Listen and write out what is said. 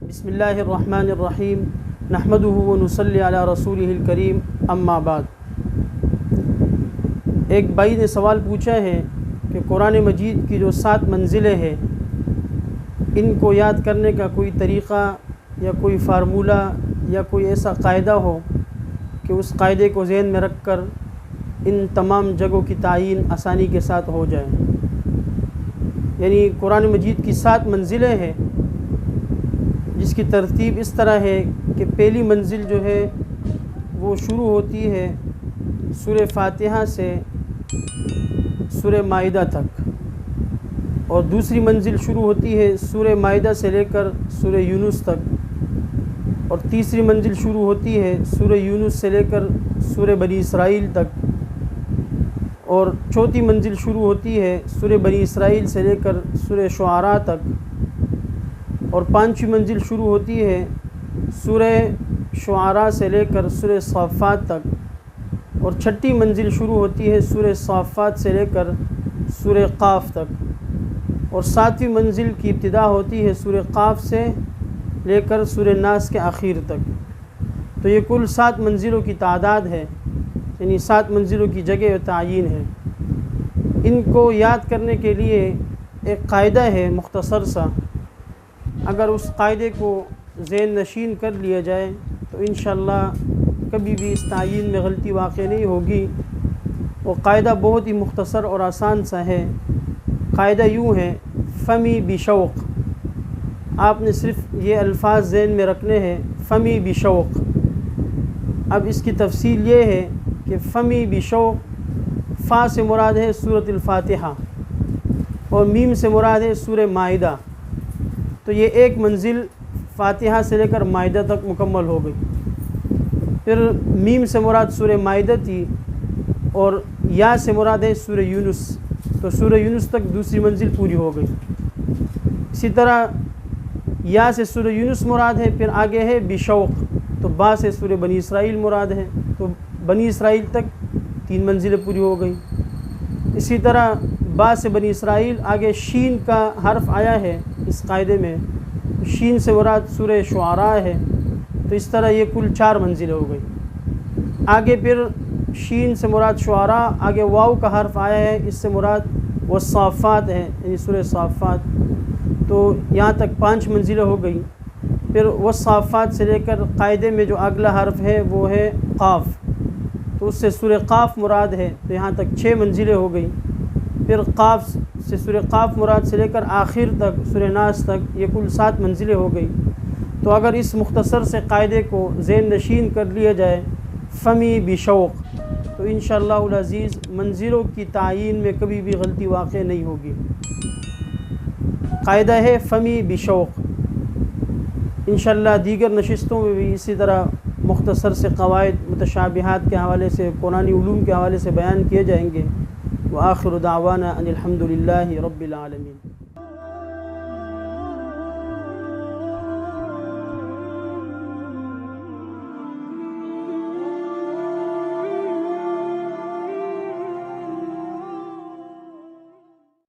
بسم اللہ الرحمن الرحیم نحمده ونصلی علی رسولہ الکریم اما بعد۔ ایک بھائی نے سوال پوچھا ہے کہ قرآن مجید کی جو 7 منزلیں ہیں ان کو یاد کرنے کا کوئی طریقہ یا کوئی فارمولہ یا کوئی ایسا قاعدہ ہو کہ اس قاعدے کو ذہن میں رکھ کر ان تمام جگہوں کی تعین آسانی کے ساتھ ہو جائے۔ یعنی قرآن مجید کی 7 منزلیں ہیں جس کی ترتیب اس طرح ہے کہ پہلی منزل جو ہے وہ شروع ہوتی ہے سورہ فاتحہ سے سورہ مائدہ تک، اور دوسری منزل شروع ہوتی ہے سورہ مائدہ سے لے کر سورہ یونس تک، اور تیسری منزل شروع ہوتی ہے سورہ یونس سے لے کر سورہ بنی اسرائیل تک، اور چوتھی منزل شروع ہوتی ہے سورہ بنی اسرائیل سے لے کر سورہ شعراء تک، اور 5ویں منزل شروع ہوتی ہے سورہ شعراء سے لے کر سورہ صافات تک، اور 6ٹھی منزل شروع ہوتی ہے سورہ صافات سے لے کر سورہ قاف تک، اور 7ویں منزل کی ابتدا ہوتی ہے سورہ قاف سے لے کر سورہ ناس کے آخر تک۔ تو یہ کل 7 منزلوں کی تعداد ہے، یعنی 7 منزلوں کی جگہ و تعین ہے۔ ان کو یاد کرنے کے لیے ایک قاعدہ ہے مختصر سا، اگر اس قاعدے کو ذہن نشین کر لیا جائے تو انشاءاللہ کبھی بھی اس تعین میں غلطی واقع نہیں ہوگی۔ وہ قاعدہ بہت ہی مختصر اور آسان سا ہے۔ قاعدہ یوں ہے، فمی بشوق۔ آپ نے صرف یہ الفاظ ذہن میں رکھنے ہیں، فمی بشوق۔ اب اس کی تفصیل یہ ہے کہ فمی بشوق، فا سے مراد ہے سورۃ الفاتحہ اور میم سے مراد ہے سورہ مائدہ۔ تو یہ ایک منزل فاتحہ سے لے کر مائدہ تک مکمل ہو گئی۔ پھر میم سے مراد سورہ مائدہ تھی، اور یا سے مراد ہے سورہ یونس، تو سورہ یونس تک دوسری منزل پوری ہو گئی۔ اسی طرح یا سے سورہ یونس مراد ہے، پھر آگے ہے بشوق، تو با سے سورہ بنی اسرائیل مراد ہے، تو بنی اسرائیل تک 3 منزلیں پوری ہو گئی۔ اسی طرح با سے بنی اسرائیل آگے شین کا حرف آیا ہے اس قاعدے میں، شین سے مراد سورہ شعراء ہے، تو اس طرح یہ کل 4 منزلیں ہو گئی۔ آگے پھر شین سے مراد شعراء، آگے واو کا حرف آیا ہے، اس سے مراد والصافات ہے، یعنی سورہ صافات، تو یہاں تک 5 منزلیں ہو گئی۔ پھر والصافات سے لے کر قاعدے میں جو اگلا حرف ہے وہ ہے قاف، تو اس سے سورہ قاف مراد ہے، تو یہاں تک 6 منزلیں ہو گئی۔ پھر قاف سے سورہ قاف مراد سے لے کر آخر تک سورہ ناس تک، یہ کل 7 منزلیں ہو گئی۔ تو اگر اس مختصر سے قاعدے کو ذہن نشین کر لیا جائے، فمی بشوق، تو انشاءاللہ العزیز منزلوں کی تعین میں کبھی بھی غلطی واقع نہیں ہوگی۔ قاعدہ ہے فمی بشوق۔ انشاءاللہ دیگر نشستوں میں بھی اسی طرح مختصر سے قواعد متشابہات کے حوالے سے، قرآنی علوم کے حوالے سے بیان کیے جائیں گے۔ وآخر دعوانا ان الحمد للہ رب العالمین۔